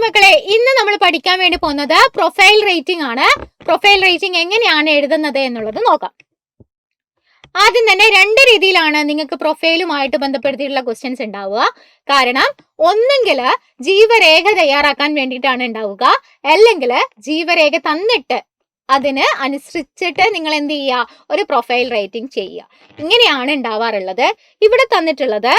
മക്കളെ, ഇന്ന് നമ്മൾ പഠിക്കാൻ വേണ്ടി പോകുന്നത് പ്രൊഫൈൽ റേറ്റിംഗ് ആണ്. പ്രൊഫൈൽ റേറ്റിംഗ് എങ്ങനെയാണ് എഴുതുന്നത് എന്നുള്ളത് നോക്കാം. ആദ്യം തന്നെ രണ്ട് രീതിയിലാണ് നിങ്ങൾക്ക് പ്രൊഫൈലുമായിട്ട് ബന്ധപ്പെടുത്തിയിട്ടുള്ള ക്വസ്റ്റ്യൻസ് ഉണ്ടാവുക. കാരണം ഒന്നെങ്കിൽ ജീവരേഖ തയ്യാറാക്കാൻ വേണ്ടിയിട്ടാണ് ഉണ്ടാവുക, അല്ലെങ്കിൽ ജീവരേഖ തന്നിട്ട് അതിന് അനുസരിച്ചിട്ട് നിങ്ങൾ എന്ത് ചെയ്യുക, ഒരു പ്രൊഫൈൽ റേറ്റിംഗ് ചെയ്യുക. ഇങ്ങനെയാണ് ഉണ്ടാവാറുള്ളത്. ഇവിടെ തന്നിട്ടുള്ളത്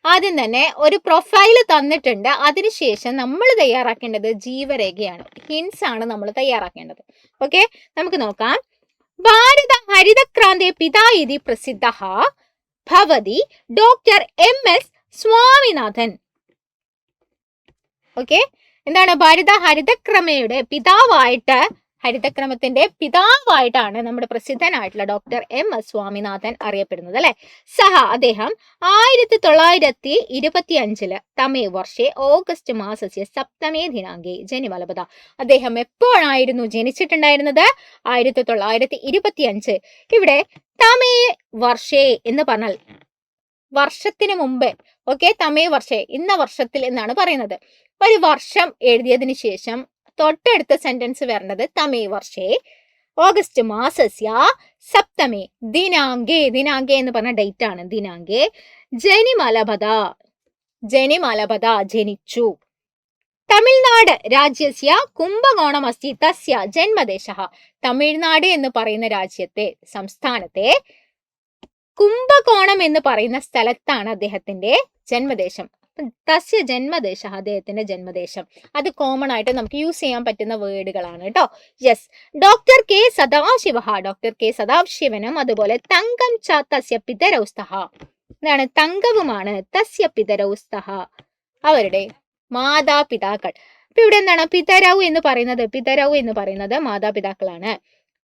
ആദ്യം തന്നെ ഒരു പ്രൊഫൈൽ തന്നിട്ടുണ്ട്, അതിനുശേഷം നമ്മൾ തയ്യാറാക്കേണ്ടത് ജീവരേഖയാണ്. ഹിൻസ് ആണ് നമ്മൾ തയ്യാറാക്കേണ്ടത്. ഓക്കെ, നമുക്ക് നോക്കാം. ഭാരത ഹരിതക്രാന്തേ പിതാ ഇതി പ്രസിദ്ധ ഭവതി ഡോക്ടർ MS സ്വാമിനാഥൻ. ഓക്കെ, എന്താണ് ഭാരത ഹരിതക്രമയുടെ പിതാവായിട്ട്, ഹരിതക്രമത്തിന്റെ പിതാവായിട്ടാണ് നമ്മുടെ പ്രസിദ്ധനായിട്ടുള്ള ഡോക്ടർ MS സ്വാമിനാഥൻ അറിയപ്പെടുന്നത് അല്ലെ. അദ്ദേഹം 1925 തമേ വർഷേ ഓഗസ്റ്റ് മാസസ്യ സപ്തമേ ദിനാങ്കേ ജനിമലപത. അദ്ദേഹം എപ്പോഴായിരുന്നു ജനിച്ചിട്ടുണ്ടായിരുന്നത്? 1925. ഇവിടെ തമേ വർഷേ എന്ന് പറഞ്ഞാൽ വർഷത്തിന് മുമ്പ്. ഓക്കെ, തമേ വർഷേ ഇന്ന വർഷത്തിൽ എന്നാണ് പറയുന്നത്. ഒരു വർഷം എഴുതിയതിനു ശേഷം തൊട്ടടുത്ത സെന്റൻസ് വരേണ്ടത് തമേ വർഷേ ഓഗസ്റ്റ് മാസസ്യ സപ്തമേ ദിനാങ്കേ. ദിനാങ്കേ എന്ന് പറഞ്ഞ ഡേറ്റ് ആണ്. ദിനാങ്കേ ജനിമലപത. ജനിമലപത ജനിച്ചു. തമിഴ്നാട് രാജ്യസ്യ കുംഭകോണം അസ്തി തസ്യ ജന്മദേശഃ. തമിഴ്നാട് എന്ന് പറയുന്ന രാജ്യത്തെ, സംസ്ഥാനത്തെ കുംഭകോണം എന്ന് പറയുന്ന സ്ഥലത്താണ് അദ്ദേഹത്തിന്റെ ജന്മദേശം. തസ്യ ജന്മദേശ, അദ്ദേഹത്തിന്റെ ജന്മദേശം. അത് കോമൺ ആയിട്ട് നമുക്ക് യൂസ് ചെയ്യാൻ പറ്റുന്ന വേർഡുകളാണ് കേട്ടോ. Yes, doctor K Sadashiva. Doctor K സദാശിവനും അതുപോലെ തങ്കം ച തസ്യ പിതരൗസ്തഹ. എന്താണ്? തങ്കവുമാണ് തസ്യ പിതരൗസ്തഹ, അവരുടെ മാതാപിതാക്കൾ. അപ്പൊ ഇവിടെ എന്താണ് പിതരൗ എന്ന് പറയുന്നത്? പിതരൗ എന്ന് പറയുന്നത് മാതാപിതാക്കളാണ്.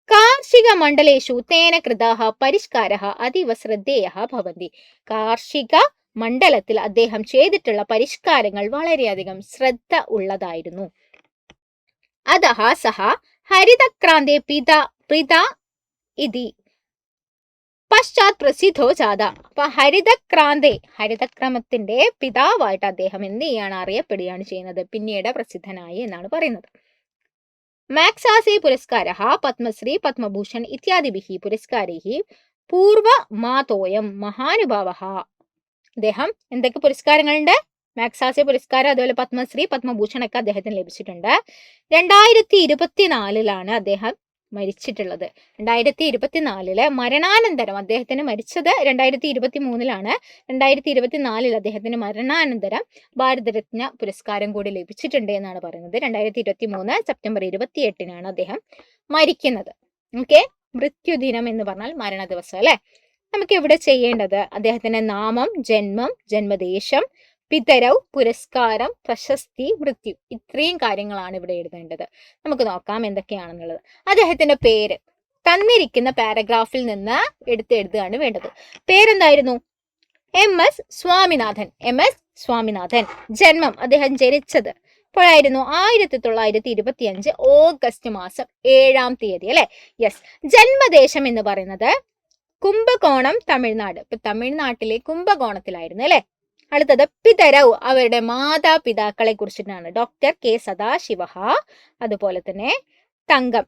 കാർഷിക മണ്ഡലേഷു തേന കൃതാഹ പരിഷ്കാരഃ അതീവ ശ്രദ്ധേയഃ ഭവന്തി. കാർഷിക മണ്ഡലത്തിൽ അദ്ദേഹം ചെയ്തിട്ടുള്ള പരിഷ്കാരങ്ങൾ വളരെയധികം ശ്രദ്ധ ഉള്ളതായിരുന്നു. അതഹ സഹ ഹരിതക്രാന്തേ പിതാ ഇതി പശ്ചാത് പ്രസിദ്ധോ ജാത. അപ്പൊ ഹരിതക്രാന്തേ, ഹരിതക്രമത്തിന്റെ പിതാവായിട്ട് അദ്ദേഹം എന്ത് ചെയ്യാണ്, അറിയപ്പെടുകയാണ് ചെയ്യുന്നത്. പിന്നീട് പ്രസിദ്ധനായി എന്നാണ് പറയുന്നത്. മാക്സാസേ പുരസ്കാരഃ പത്മശ്രീ പത്മഭൂഷൺ ഇത്യാദിഭിഃ പുരസ്കാരൈഃ പൂർവമാതോയം മഹാനുഭാവഃ. അദ്ദേഹം എന്തൊക്കെ പുരസ്കാരങ്ങളുണ്ട്? മാക്സാസെ പുരസ്കാരം, അതുപോലെ പത്മശ്രീ പത്മഭൂഷൺ ഒക്കെ അദ്ദേഹത്തിന് ലഭിച്ചിട്ടുണ്ട്. 2024 അദ്ദേഹം മരിച്ചിട്ടുള്ളത്. 2024 മരണാനന്തരം, അദ്ദേഹത്തിന് മരിച്ചത് 2023 2024 അദ്ദേഹത്തിന് മരണാനന്തരം ഭാരതരത്ന പുരസ്കാരം കൂടി ലഭിച്ചിട്ടുണ്ട് എന്നാണ് പറയുന്നത്. 2023 സെപ്റ്റംബർ 28 അദ്ദേഹം മരിക്കുന്നത്. ഓക്കെ, മൃത്യുദിനം എന്ന് പറഞ്ഞാൽ മരണ ദിവസം അല്ലെ. നമുക്ക് ഇവിടെ ചെയ്യേണ്ടത് അദ്ദേഹത്തിന്റെ നാമം, ജന്മം, ജന്മദേശം, പിതരൗ, പുരസ്കാരം, പ്രശസ്തി, മൃത്യു, ഇത്രയും കാര്യങ്ങളാണ് ഇവിടെ എഴുതേണ്ടത്. നമുക്ക് നോക്കാം എന്തൊക്കെയാണെന്നുള്ളത്. അദ്ദേഹത്തിന്റെ പേര് തന്നിരിക്കുന്ന പാരഗ്രാഫിൽ നിന്ന് എഴുതുകയാണ് വേണ്ടത്. പേരെന്തായിരുന്നു? MS സ്വാമിനാഥൻ. MS സ്വാമിനാഥൻ. ജന്മം, അദ്ദേഹം ജനിച്ചത് എപ്പോഴായിരുന്നു? 1925 ഓഗസ്റ്റ് മാസം 7-ാം തീയതി അല്ലെ. യെസ്, ജന്മദേശം എന്ന് പറയുന്നത് കുംഭകോണം, തമിഴ്നാട്. ഇപ്പൊ തമിഴ്നാട്ടിലെ കുംഭകോണത്തിലായിരുന്നു അല്ലെ. അടുത്തത് പിതരൗ, അവരുടെ മാതാപിതാക്കളെ കുറിച്ചിട്ടാണ്. ഡോക്ടർ കെ സദാശിവ, അതുപോലെ തന്നെ തങ്കം.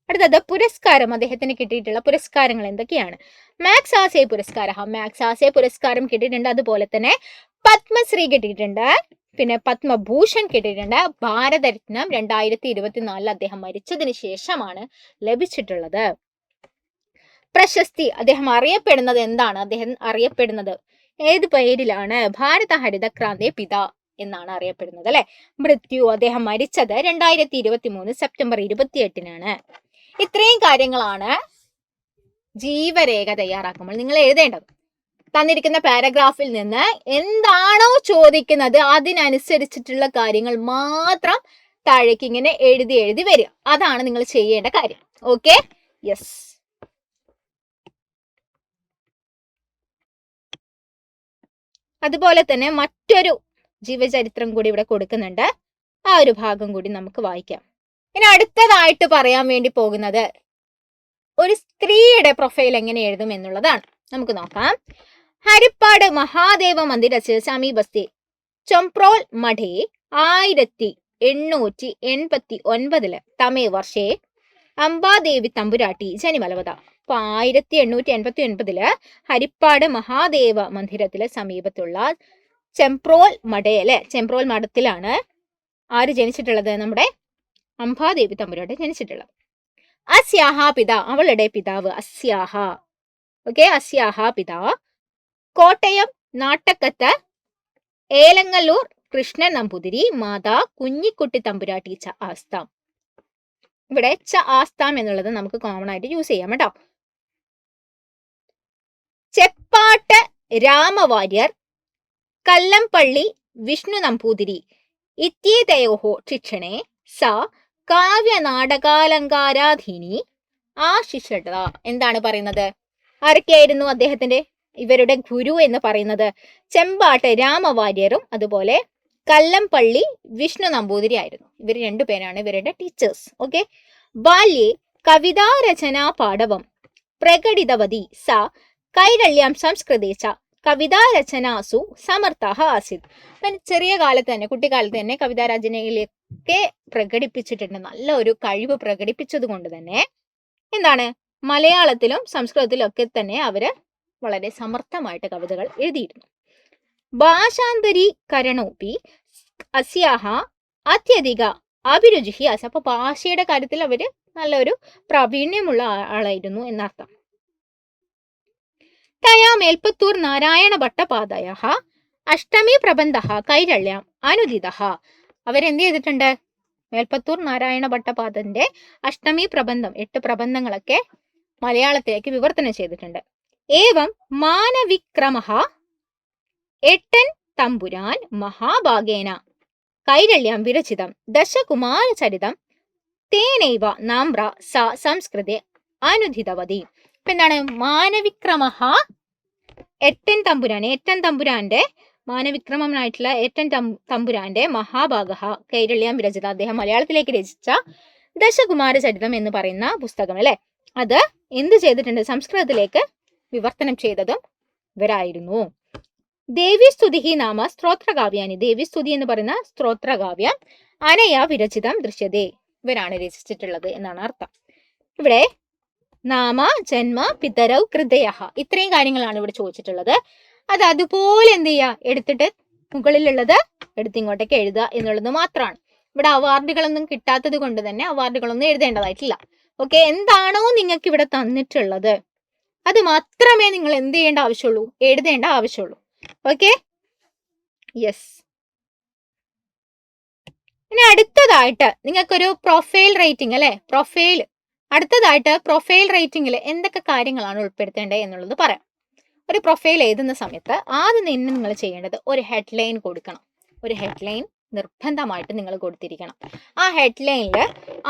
അടുത്തത് പുരസ്കാരം, അദ്ദേഹത്തിന് കിട്ടിയിട്ടുള്ള പുരസ്കാരങ്ങൾ എന്തൊക്കെയാണ്? മാക്സാസെ പുരസ്കാര, മാക്സാസെ പുരസ്കാരം കിട്ടിയിട്ടുണ്ട്. അതുപോലെ തന്നെ പത്മശ്രീ കിട്ടിയിട്ടുണ്ട്, പിന്നെ പത്മഭൂഷൺ കിട്ടിയിട്ടുണ്ട്. ഭാരതരത്നം 2024 അദ്ദേഹം മരിച്ചതിന് ശേഷമാണ് ലഭിച്ചിട്ടുള്ളത്. പ്രശസ്തി, അദ്ദേഹം അറിയപ്പെടുന്നത് എന്താണ്? അദ്ദേഹം അറിയപ്പെടുന്നത് ഏത് പേരിലാണ്? ഭാരത ഹരിതക്രാന്തേ പിതാ എന്നാണ് അറിയപ്പെടുന്നത് അല്ലെ. മൃത്യു, അദ്ദേഹം മരിച്ചത് 2023 സെപ്റ്റംബർ 28 ഇത്രയും കാര്യങ്ങളാണ് ജീവരേഖ തയ്യാറാക്കുമ്പോൾ നിങ്ങൾ എഴുതേണ്ടത്. തന്നിരിക്കുന്ന പാരഗ്രാഫിൽ നിന്ന് എന്താണോ ചോദിക്കുന്നത് അതിനനുസരിച്ചിട്ടുള്ള കാര്യങ്ങൾ മാത്രം താഴേക്ക് ഇങ്ങനെ എഴുതി വരിക. അതാണ് നിങ്ങൾ ചെയ്യേണ്ട കാര്യം. Okay, yes. അതുപോലെ തന്നെ മറ്റൊരു ജീവചരിത്രം കൂടി ഇവിടെ കൊടുക്കുന്നുണ്ട്. ആ ഒരു ഭാഗം കൂടി നമുക്ക് വായിക്കാം. ഇനി അടുത്തതായിട്ട് പറയാൻ വേണ്ടി പോകുന്നത് ഒരു സ്ത്രീയുടെ പ്രൊഫൈൽ എങ്ങനെ എഴുതും എന്നുള്ളതാണ്. നമുക്ക് നോക്കാം. ഹരിപ്പാട് മഹാദേവ മന്ദിരസ് സമീപസ്ഥി ചൊംപ്രോൽ മഠേ 1000 1889 തമേ വർഷേ അംബാദേവി തമ്പുരാട്ടി ജനിമലവത. അപ്പൊ 1889 ഹരിപ്പാട് മഹാദേവ മന്ദിരത്തിലെ സമീപത്തുള്ള ചെംപ്രോൽ മഠയിലെ ചെംപ്രോൽ മഠത്തിലാണ് ആര് ജനിച്ചിട്ടുള്ളത്? നമ്മുടെ അംബാദേവി തമ്പുരാട്ടി ജനിച്ചിട്ടുള്ളത്. അസ്യാഹ പിത, അവളുടെ പിതാവ്. അസ്യാഹ, ഓക്കെ, അസ്യാഹ പിത കോട്ടയം നാട്ടക്കത്ത് ഏലങ്ങല്ലൂർ കൃഷ്ണൻ നമ്പൂതിരി, മാതാ കുഞ്ഞിക്കുട്ടി തമ്പുരാട്ടി ച ആസ്താം. ഇവിടെ ച ആസ്താം എന്നുള്ളത് നമുക്ക് കോമൺ ആയിട്ട് യൂസ് ചെയ്യാം കേട്ടോ. ചെപ്പാട്ട് രാമവാര്യർ, കല്ലംപള്ളി വിഷ്ണു നമ്പൂതിരി ഇത്യേതയോഹോ ശിക്ഷണേ സ കാവ്യനാടകാലങ്കാരാധീനി ആശിഷത. എന്താണ് പറയുന്നത്? ആരൊക്കെയായിരുന്നു അദ്ദേഹത്തിന്റെ ഇവരുടെ ഗുരു എന്ന് പറയുന്നത്? ചെമ്പാട്ട് രാമവാര്യരും അതുപോലെ കല്ലംപള്ളി വിഷ്ണു നമ്പൂതിരി ആയിരുന്നു. ഇവർ രണ്ടുപേരാണ് ഇവരുടെ ടീച്ചേഴ്സ്. ഓക്കെ. ബാല്യേ കവിതാരചനാ പാടവം പ്രകടിതവതി സ കൈരള്യാം സംസ്കൃതേച്ച കവിതാരചനാസു സമർത്ഥ ആസിത്. അപ്പം ചെറിയ കാലത്ത് തന്നെ, കുട്ടിക്കാലത്ത് തന്നെ കവിതാരചനയിലൊക്കെ പ്രകടിപ്പിച്ചിട്ടുണ്ട്. നല്ല ഒരു കഴിവ് പ്രകടിപ്പിച്ചത് കൊണ്ട് തന്നെ എന്താണ്, മലയാളത്തിലും സംസ്കൃതത്തിലും ഒക്കെ തന്നെ അവര് വളരെ സമർത്ഥമായിട്ട് കവിതകൾ എഴുതിയിരുന്നു. ഭാഷാന്തരീകരണോപി അസ്യാഹ അത്യധിക അഭിരുചി ആസ. അപ്പൊ ഭാഷയുടെ കാര്യത്തിൽ അവര് നല്ലൊരു പ്രാവീണ്യമുള്ള ആളായിരുന്നു എന്നർത്ഥം. തയാ മേൽപ്പത്തൂർ നാരായണ ഭട്ടപാദയ അഷ്ടമി പ്രബന്ധ കൈരള്യാം അനുദിത. അവരെന്ത് ചെയ്തിട്ടുണ്ട്? മേൽപ്പത്തൂർ നാരായണ ഭട്ടപാദന്റെ അഷ്ടമി പ്രബന്ധം, 8 പ്രബന്ധങ്ങളൊക്കെ മലയാളത്തിലേക്ക് വിവർത്തനം ചെയ്തിട്ടുണ്ട്. ഏവം മാനവിക്രമ എട്ടൻ തമ്പുരാൻ മഹാഭാഗേന കൈരള്യാം വിരചിതം ദശകുമാരചരിതം തേനൈവ നാമ്ര സ സംസ്കൃതെ അനുദിതവതി. ഇപ്പൊ എന്താണ്? മാനവിക്രമ എട്ടൻ തമ്പുരാന്റെ മാനവിക്രമനായിട്ടുള്ള ഏട്ടൻ തമ്പുരാന്റെ മഹാഭാഗ കൈരള്യാം വിരചിത, അദ്ദേഹം മലയാളത്തിലേക്ക് രചിച്ച ദശകുമാരചരിതം എന്ന് പറയുന്ന പുസ്തകം അല്ലെ, അത് എന്ത് ചെയ്തിട്ടുണ്ട്? സംസ്കൃതത്തിലേക്ക് വിവർത്തനം ചെയ്തതും ഇവരായിരുന്നു. ദേവീസ്തുതി നാമ സ്ത്രോത്രകാവ്യാനി, ദേവീസ്തുതി എന്ന് പറയുന്ന സ്ത്രോത്രകാവ്യം അനയ വിരചിതം ദൃശ്യതേ, ഇവരാണ് രചിച്ചിട്ടുള്ളത് എന്നാണ് അർത്ഥം. ഇവിടെ നാമ ജന്മ പിതരൗ കൃതയ, ഇത്രയും കാര്യങ്ങളാണ് ഇവിടെ ചോദിച്ചിട്ടുള്ളത്. അത് അതുപോലെ എന്ത് ചെയ്യുക, എടുത്തിട്ട് മുകളിലുള്ളത് എടുത്തിങ്ങോട്ടേക്ക് എഴുതുക എന്നുള്ളത് മാത്രമാണ്. ഇവിടെ അവാർഡുകളൊന്നും കിട്ടാത്തത് കൊണ്ട് തന്നെ അവാർഡുകളൊന്നും എഴുതേണ്ടതായിട്ടില്ല. ഓക്കെ. എന്താണോ നിങ്ങൾക്ക് ഇവിടെ തന്നിട്ടുള്ളത് അത് മാത്രമേ നിങ്ങൾ എന്ത് ചെയ്യേണ്ട ആവശ്യമുള്ളൂ, എഴുതേണ്ട ആവശ്യമുള്ളൂ. Okay, yes. ഇനി അടുത്തതായിട്ട് നിങ്ങൾക്കൊരു പ്രൊഫൈൽ റൈറ്റിംഗ് അല്ലെ, അടുത്തതായിട്ട് പ്രൊഫൈൽ റൈറ്റിംഗിൽ എന്തൊക്കെ കാര്യങ്ങളാണ് ഉൾപ്പെടുത്തേണ്ടത് എന്നുള്ളത് പറയാം. ഒരു പ്രൊഫൈൽ എഴുതുന്ന സമയത്ത് ആദ്യം തന്നെ നിങ്ങൾ ചെയ്യേണ്ടത് ഒരു ഹെഡ്ലൈൻ കൊടുക്കണം. ഒരു ഹെഡ്ലൈൻ നിർബന്ധമായിട്ട് നിങ്ങൾ കൊടുത്തിരിക്കണം. ആ ഹെഡ്ലൈനിൽ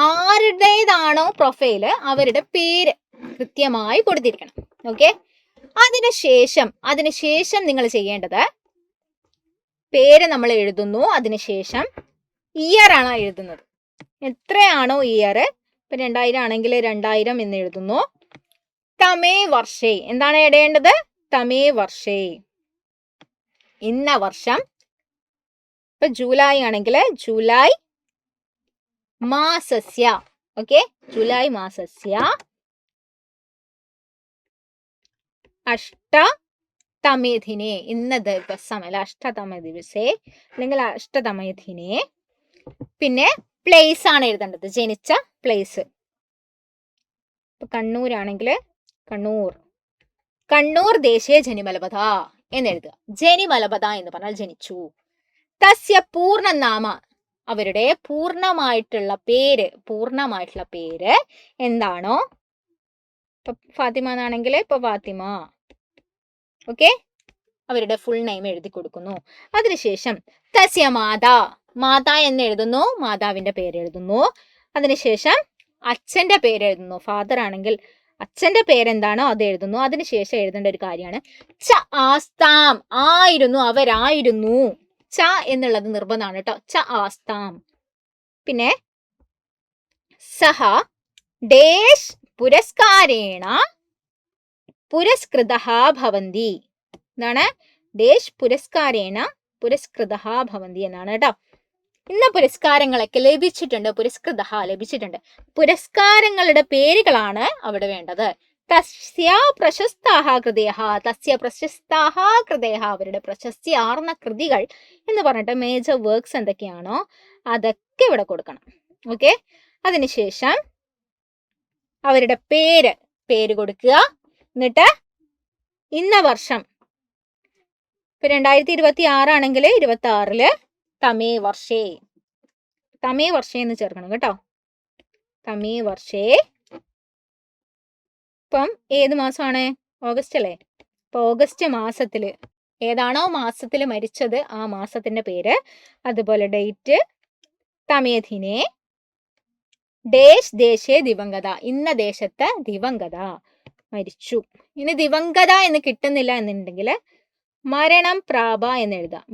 ആരുടേതാണോ പ്രൊഫൈല് അവരുടെ പേര് കൃത്യമായി കൊടുത്തിരിക്കണം. ഓക്കെ. അതിനുശേഷം നിങ്ങൾ ചെയ്യേണ്ടത്, പേര് നമ്മൾ എഴുതുന്നു, അതിനുശേഷം ഇയർ ആണ് എഴുതുന്നത്. എത്രയാണോ ഇയർ, ഇപ്പൊ 2000 ആണെങ്കിൽ 2000 എന്ന് എഴുതുന്നു. തമേ വർഷേ, എന്താണ് എഴുതേണ്ടത്? തമേ വർഷേ, ഇന്ന വർഷം. ഇപ്പൊ ജൂലൈ ആണെങ്കിൽ ജൂലൈ മാസസ്യ, ഓക്കെ, ജൂലൈ മാസസ്യ അഷ്ടതമേ ദിനേ, ഇന്ന ദിവസം അല്ല, അഷ്ടതമേ ദിവസേ അല്ലെങ്കിൽ അഷ്ടതമേ ദിനേ. പിന്നെ പ്ലേസ് ആണ് എഴുതേണ്ടത്, ജനിച്ച പ്ലേസ്. ഇപ്പൊ കണ്ണൂരാണെങ്കിൽ കണ്ണൂർ ദേശീയ ജനിമലപത എന്നെഴുതുക. ജനിമലപത എന്ന് പറഞ്ഞാൽ ജനിച്ചു. തസ്യ പൂർണ്ണനാമ, അവരുടെ പൂർണ്ണമായിട്ടുള്ള പേര് എന്താണോ, ഇപ്പൊ ഫാത്തിമ എന്നാണെങ്കിൽ ഇപ്പൊ ഫാത്തിമ. ഓക്കെ, അവരുടെ ഫുൾ നെയിം എഴുതി കൊടുക്കുന്നു. അതിനുശേഷം തസ്യ മാതാ എന്ന് എഴുതുന്നു, മാതാവിന്റെ പേര് എഴുതുന്നു. അതിനുശേഷം അച്ഛന്റെ പേര് എഴുതുന്നു. ഫാദർ ആണെങ്കിൽ അച്ഛന്റെ പേരെന്താണോ അത് എഴുതുന്നു. അതിനുശേഷം എഴുതേണ്ട ഒരു കാര്യമാണ് ച ആസ്താം, ആയിരുന്നു, അവരായിരുന്നു. ച എന്നുള്ളത് നിർബന്ധമാണ് കേട്ടോ. ച ആസ്താം. പിന്നെ സഹ ഡേഷ് പുരസ്കാരേണ പുരസ്കൃത ഭവന്തി, എന്താണ്? ഡേഷ് പുരസ്കാരേണ പുരസ്കൃത ഭവന്തി എന്നാണ് കേട്ടോ. ഇന്ന പുരസ്കാരങ്ങളൊക്കെ ലഭിച്ചിട്ടുണ്ട്, പുരസ്കൃത ലഭിച്ചിട്ടുണ്ട്. പുരസ്കാരങ്ങളുടെ പേരുകളാണ് അവിടെ വേണ്ടത്. തസ്യ പ്രശസ്താഹ കൃതയഃ, തസ്യ പ്രശസ്താഹ കൃതയഃ, അവരുടെ പ്രശസ്തി ആർന്ന കൃതികൾ എന്ന് പറഞ്ഞിട്ട് മേജർ വർക്ക്സ് എന്തൊക്കെയാണോ അതൊക്കെ ഇവിടെ കൊടുക്കണം. ഓക്കെ, അതിനുശേഷം അവരുടെ പേര് കൊടുക്കുക. എന്നിട്ട് ഇന്ന വർഷം, ഇപ്പൊ 2026 ആണെങ്കിൽ 26 തമേ വർഷേ എന്ന് ചേർക്കണം കേട്ടോ. തമേ വർഷേ. ഇപ്പം ഏത് മാസമാണ്? ഓഗസ്റ്റ് അല്ലേ? ഇപ്പൊ ഓഗസ്റ്റ് മാസത്തില് ഏതാണോ മാസത്തിൽ മരിച്ചത് ആ മാസത്തിന്റെ പേര്, അതുപോലെ ഡേറ്റ്, തമേധിനെ ദേശ് ദേശേ ദിവംഗത, ഇന്ന ദേശത്ത് ദിവംഗത മരിച്ചു. ഇനി ദിവംഗത എന്ന് കിട്ടുന്നില്ല എന്നുണ്ടെങ്കിൽ മരണം പ്രാപ എന്ന് എഴുതാം.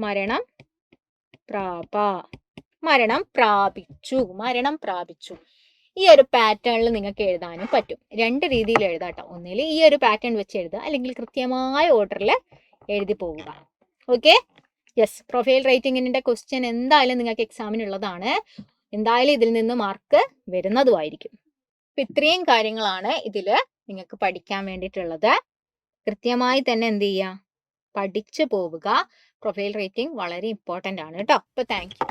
മരണം പ്രാപിച്ചു. ഈ ഒരു പാറ്റേണിൽ നിങ്ങൾക്ക് എഴുതാനും പറ്റും. 2 രീതിയിൽ എഴുതാട്ടോ. ഒന്നിൽ ഈ ഒരു പാറ്റേൺ വെച്ച് എഴുതുക, അല്ലെങ്കിൽ കൃത്യമായ ഓർഡറിൽ എഴുതി പോവുക. Okay, yes. പ്രൊഫൈൽ റൈറ്റിംഗിന്റെ ക്വസ്റ്റ്യൻ എന്തായാലും നിങ്ങൾക്ക് എക്സാമിനുള്ളതാണ്. എന്തായാലും ഇതിൽ നിന്ന് മാർക്ക് വരുന്നതുമായിരിക്കും. അപ്പൊ ഇത്രയും കാര്യങ്ങളാണ് ഇതിൽ നിങ്ങൾക്ക് പഠിക്കാൻ വേണ്ടിയിട്ടുള്ളത്. കൃത്യമായി തന്നെ എന്ത് ചെയ്യുക, പഠിച്ചു പോവുക. പ്രൊഫൈൽ റൈറ്റിംഗ് വളരെ ഇമ്പോർട്ടൻ്റ് ആണ് കേട്ടോ. അപ്പോൾ താങ്ക് യു.